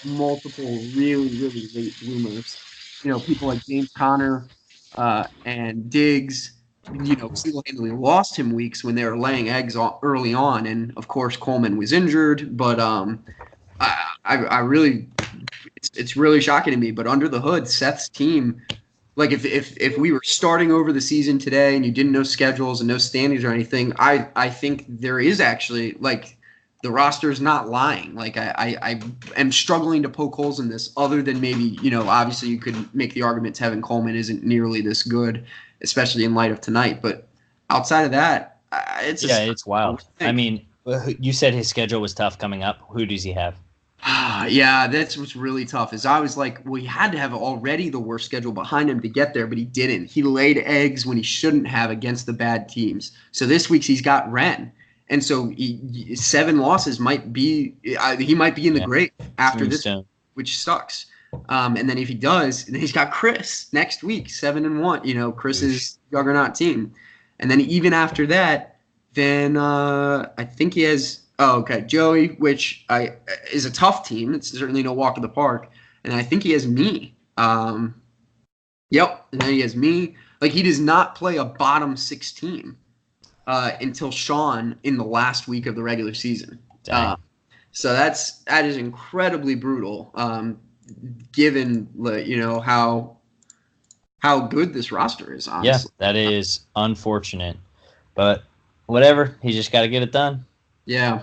multiple really really late bloomers. people like James Conner and Diggs, single-handedly lost him weeks when they were laying eggs early on, and of course Coleman was injured. But I really, it's really shocking to me. But under the hood, Seth's team, like if we were starting over the season today and you didn't know schedules and no standings or anything, I think there is actually like the roster is not lying. Like I am struggling to poke holes in this, other than maybe obviously you could make the argument Tevin Coleman isn't nearly this good, especially in light of tonight. But outside of that, it's wild. I mean, you said his schedule was tough coming up. Who does he have? Yeah, that's what's really tough. Is I was like, well, he had to have already the worst schedule behind him to get there, but he didn't. He laid eggs when he shouldn't have against the bad teams. So this week's he's got Ren, and so 7 losses might be he might be in the grave after this, which sucks. And then if he does, then he's got Chris next week, 7-1. Chris's juggernaut team, and then even after that, then I think he has. Oh, okay. Joey, which is a tough team. It's certainly no walk in the park. And I think he has me. Yep. And then he has me. Like, he does not play a bottom 6 team until Sean in the last week of the regular season. So that is incredibly brutal, given how good this roster is, honestly. Yeah, that is unfortunate. But whatever. He just got to get it done. Yeah.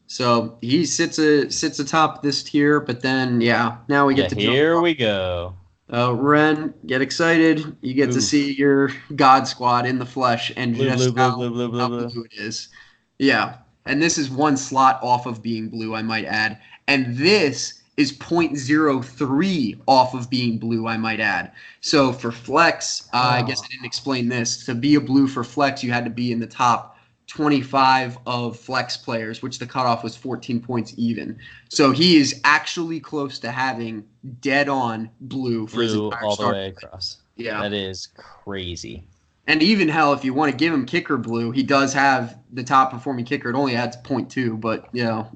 So he sits atop this tier, but then now we get to here we go. Ren, get excited. You get to see your God Squad in the flesh and just how blue it is. Yeah. And this is one slot off of being blue, I might add. And this is 0.03 off of being blue, I might add. So for flex, I guess I didn't explain this. To be a blue for flex, you had to be in the top 25 of flex players, which the cutoff was 14 points even. So he is actually close to having dead on blue for his entire all the way across. Yeah. That is crazy. And even hell, if you want to give him kicker blue, he does have the top performing kicker. It only adds 0.2, but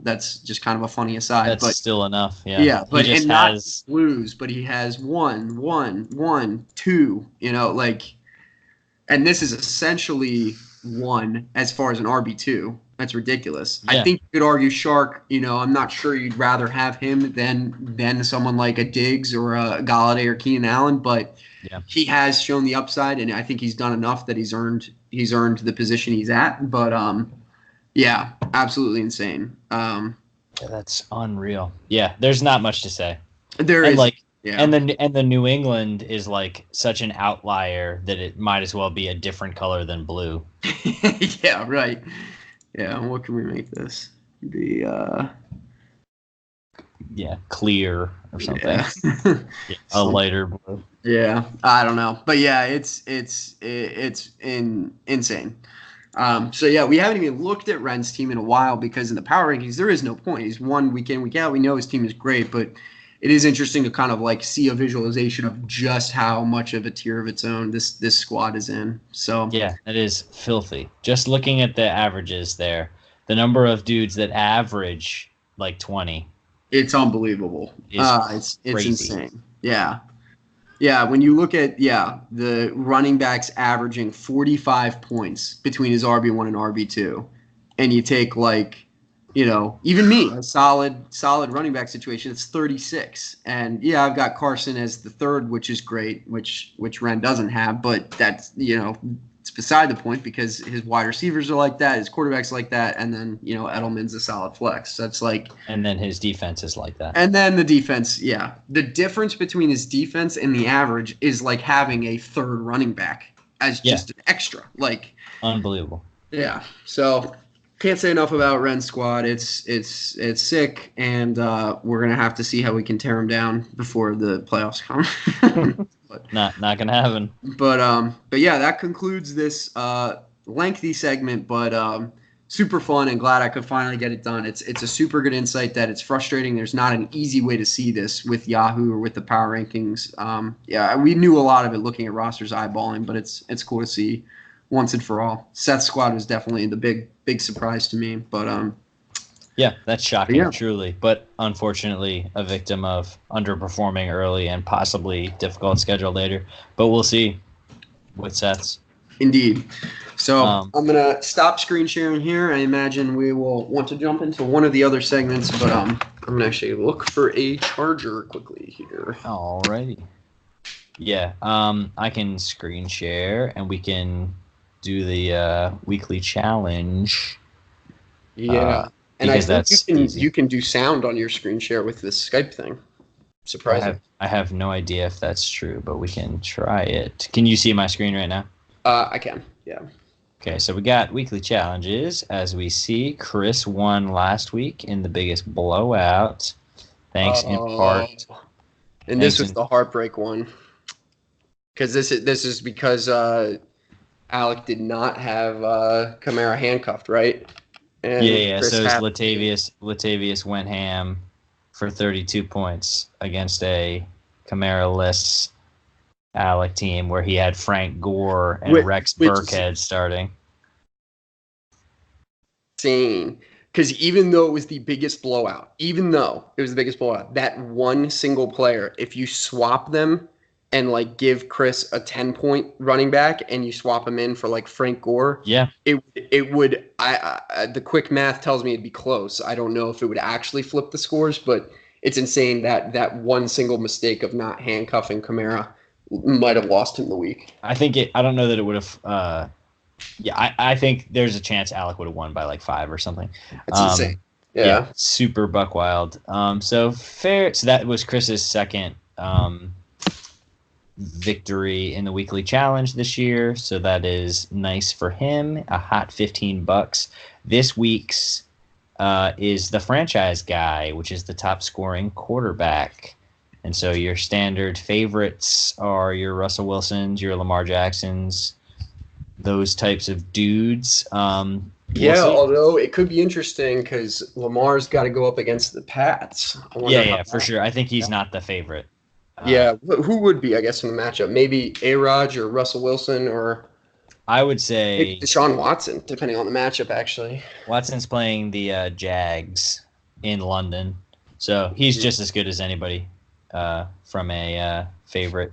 that's just kind of a funny aside. That's still enough. Yeah. Yeah, but and not blues, but he has 1, 1, 1, 2. And this is essentially 1 as far as an RB2. That's ridiculous. Yeah. I think you could argue Shark. I'm not sure you'd rather have him than someone like a Diggs or a Galladay or Keenan Allen, but he has shown the upside, and I think he's done enough that he's earned the position he's at. But absolutely insane. That's unreal. Yeah, there's not much to say. There is. Yeah. And the New England is like such an outlier that it might as well be a different color than blue. Yeah, right. Yeah, what can we make this? Clear or something. Yeah. A lighter blue. Yeah, I don't know, but it's insane. So we haven't even looked at Ren's team in a while because in the power rankings there is no point. He's won week in, week out. We know his team is great, but it is interesting to kind of see a visualization of just how much of a tier of its own this squad is in. So yeah, it is filthy. Just looking at the averages there, the number of dudes that average like 20. It's unbelievable. It's insane. Yeah. Yeah, when you look at the running backs averaging 45 points between his RB1 and RB2, and you take even me, a solid running back situation, it's 36. And I've got Carson as the third, which is great, which Ren doesn't have, but that's it's beside the point because his wide receivers are like that, his quarterback's like that, and then Edelman's a solid flex. So it's and then his defense is like that. And then the defense, the difference between his defense and the average is like having a third running back as just an extra. Unbelievable. Yeah. So can't say enough about Ren's squad. It's sick, and we're gonna have to see how we can tear him down before the playoffs come. But, not gonna happen. But that concludes this lengthy segment, but super fun and glad I could finally get it done. It's a super good insight that it's frustrating. There's not an easy way to see this with Yahoo or with the power rankings. We knew a lot of it looking at rosters eyeballing, but it's cool to see once and for all. Seth's squad was definitely the big surprise to me, but Yeah, that's shocking, Yeah. truly. But unfortunately, a victim of underperforming early and possibly difficult schedule later. But we'll see with Seth's. Indeed. So Um, I'm gonna stop screen sharing here. I imagine we will want to jump into one of the other segments, but I'm gonna actually look for a charger quickly here. Alrighty. Yeah. I can screen share and we can do the weekly challenge. Yeah. And I Because think that's easy. you can do sound on your screen share with this Skype thing. Surprising. I have no idea if that's true, but we can try it. Can you see my screen right now? I can. Yeah. Okay, so we got weekly challenges. As we see, Chris won last week in the biggest blowout. Thanks in part. And this was the heartbreak one. Because this is because Alec did not have Kamara handcuffed, right? And Yeah. Chris So it's had Latavius went ham for 32 points against a Kamara-less Alec team where he had Frank Gore and Rex Burkhead starting. Insane. Because even though it was the biggest blowout, that one single player, if you swap them and like give Chris a 10-point running back and you swap him in for like Frank Gore, Yeah, it would. The quick math tells me it'd be close. I don't know if it would actually flip the scores, but it's insane that one single mistake of not handcuffing Kamara might have lost him the week. I don't know that it would have. I think there's a chance Alec would have won by like 5 or something. That's insane. Yeah. Super buck wild. So fair. So that was Chris's second victory in the weekly challenge this year. So that is nice for him. A hot $15. This week's is the franchise guy, which is the top scoring quarterback. And so your standard favorites are your Russell Wilsons, your Lamar Jacksons, those types of dudes. Although it could be interesting because Lamar's got to go up against the Pats. For sure. I think he's not the favorite. Who would be, I guess, in the matchup? Maybe A-Rod or Russell Wilson or I would say Deshaun Watson, depending on the matchup, actually. Watson's playing the Jags in London, so he's just as good as anybody from a favorite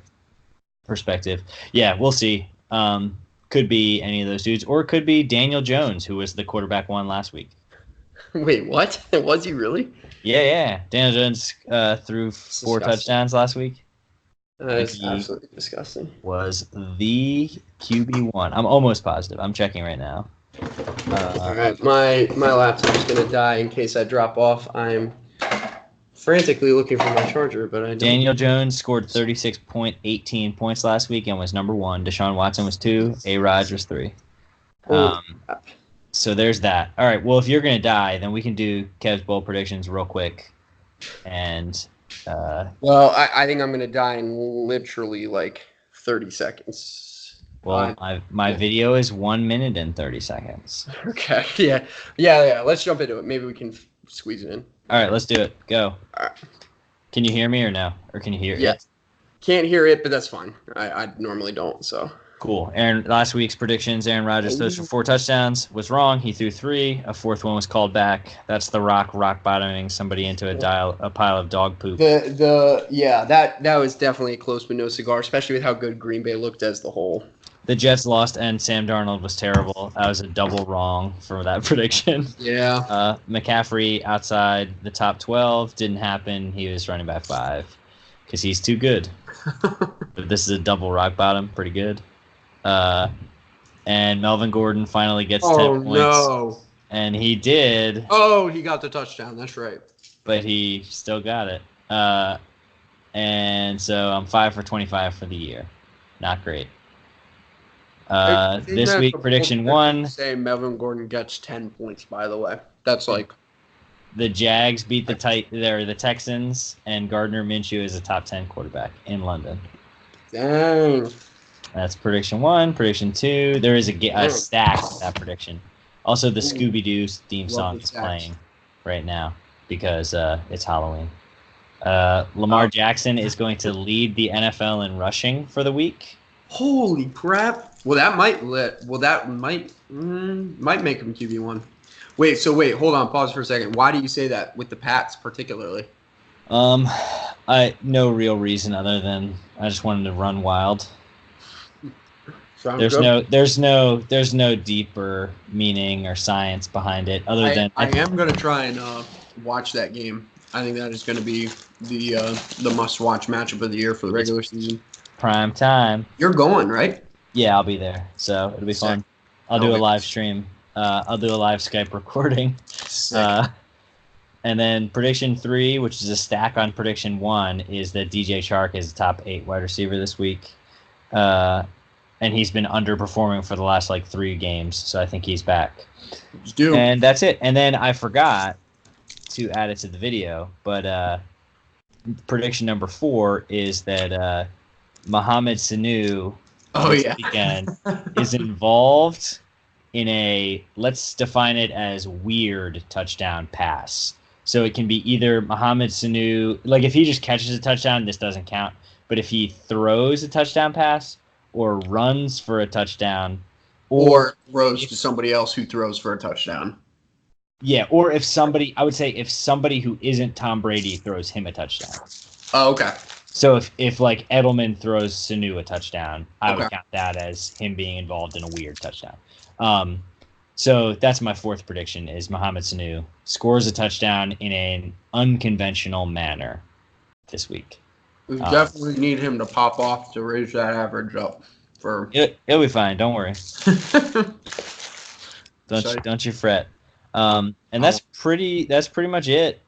perspective. Yeah, we'll see. Could be any of those dudes, or it could be Daniel Jones, who was the quarterback one last week. Wait, what? Was he really? Yeah. Daniel Jones threw 4 touchdowns last week. It's absolutely disgusting. Was the QB1. I'm almost positive. I'm checking right now. All right, my laptop's going to die in case I drop off. I'm frantically looking for my charger, but I don't. Daniel Jones scored 36.18 points last week and was number 1. Deshaun Watson was 2. A-Rod was 3. So there's that. All right, well, if you're going to die, then we can do Kev's bowl predictions real quick. And I think I'm going to die in literally like 30 seconds. Well, my video is 1 minute and 30 seconds. Okay, yeah. Let's jump into it. Maybe we can squeeze it in. All right, let's do it. Go. All right. Can you hear me or no? Or can you hear it? Can't hear it, but that's fine. I normally don't, so. Cool. Last week's predictions, Aaron Rodgers throws for 4 touchdowns. Was wrong. He threw 3. A 4th one was called back. That's the rock bottoming somebody into a pile of dog poop. That was definitely a close but no cigar, especially with how good Green Bay looked as the whole. The Jets lost, and Sam Darnold was terrible. That was a double wrong for that prediction. Yeah. McCaffrey outside the top 12 didn't happen. He was running back 5 because he's too good. But this is a double rock bottom. Pretty good. And Melvin Gordon finally gets 10 points. No. And he did. Oh, he got the touchdown. That's right. But he still got it. And so I'm 5 for 25 for the year. Not great. This week, prediction 1. Say Melvin Gordon gets 10 points, by the way. That's like. The Jags beat the Texans, and Gardner Minshew is a top 10 quarterback in London. Dang. That's prediction 1. Prediction 2. There is a stack of that prediction. Also, the Scooby-Doo theme song is playing right now because it's Halloween. Lamar Jackson is going to lead the NFL in rushing for the week. Holy crap! Well, that might make him QB1. Wait, hold on, pause for a second. Why do you say that with the Pats particularly? I no real reason other than I just wanted to run wild. There's no deeper meaning or science behind it other than I am gonna try and watch that game. I think that is gonna be the must-watch matchup of the year for the regular season. Prime time. You're going, right? Yeah, I'll be there, so it'll be fun. I'll do a live stream. I'll do a live Skype recording. And then prediction 3, which is a stack on prediction 1, is that DJ Chark is the top 8 wide receiver this week. And he's been underperforming for the last 3 games, so I think he's back. And that's it. And then I forgot to add it to the video, but prediction number 4 is that Mohamed Sanu weekend is involved in a, let's define it as weird touchdown pass. So it can be either Mohamed Sanu, if he just catches a touchdown, this doesn't count. But if he throws a touchdown pass or runs for a touchdown, or throws to somebody else who throws for a touchdown. Yeah, or if somebody who isn't Tom Brady throws him a touchdown. Oh, okay. So if Edelman throws Sanu a touchdown, I would count that as him being involved in a weird touchdown. So that's my 4th prediction is Mohamed Sanu scores a touchdown in an unconventional manner this week. We definitely need him to pop off to raise that average up. It'll be fine. Don't worry. Don't you fret. And that's pretty much it.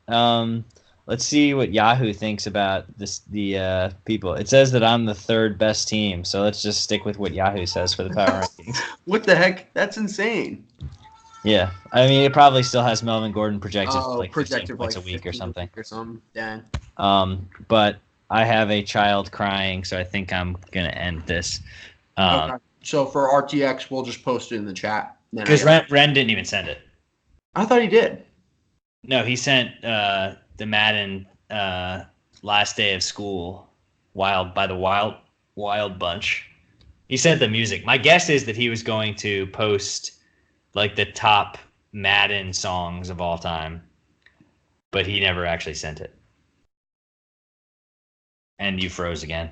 Let's see what Yahoo thinks about the people. It says that I'm the 3rd best team, so let's just stick with what Yahoo says for the power rankings. What the heck? That's insane. Yeah, I mean, it probably still has Melvin Gordon projected 15 points a week or something. Dang. But I have a child crying, so I think I'm gonna end this. Okay. So for RTX, we'll just post it in the chat. Because Ren didn't even send it. I thought he did. No, he sent the Madden last day of school, Wild Bunch. He sent the music. My guess is that he was going to post the top Madden songs of all time, but he never actually sent it. And you froze again.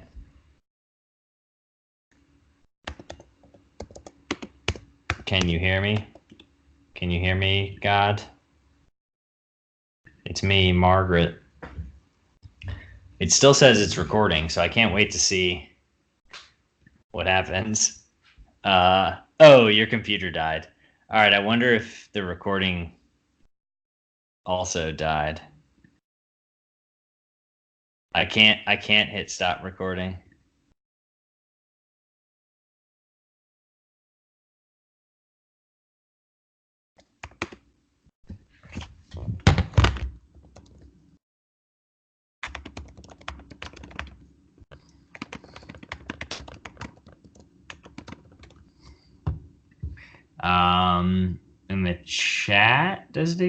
Can you hear me? Can you hear me, God? It's me, Margaret. It still says it's recording, so I can't wait to see what happens. Oh, your computer died. All right, I wonder if the recording also died. I can't hit stop recording. In the chat, does it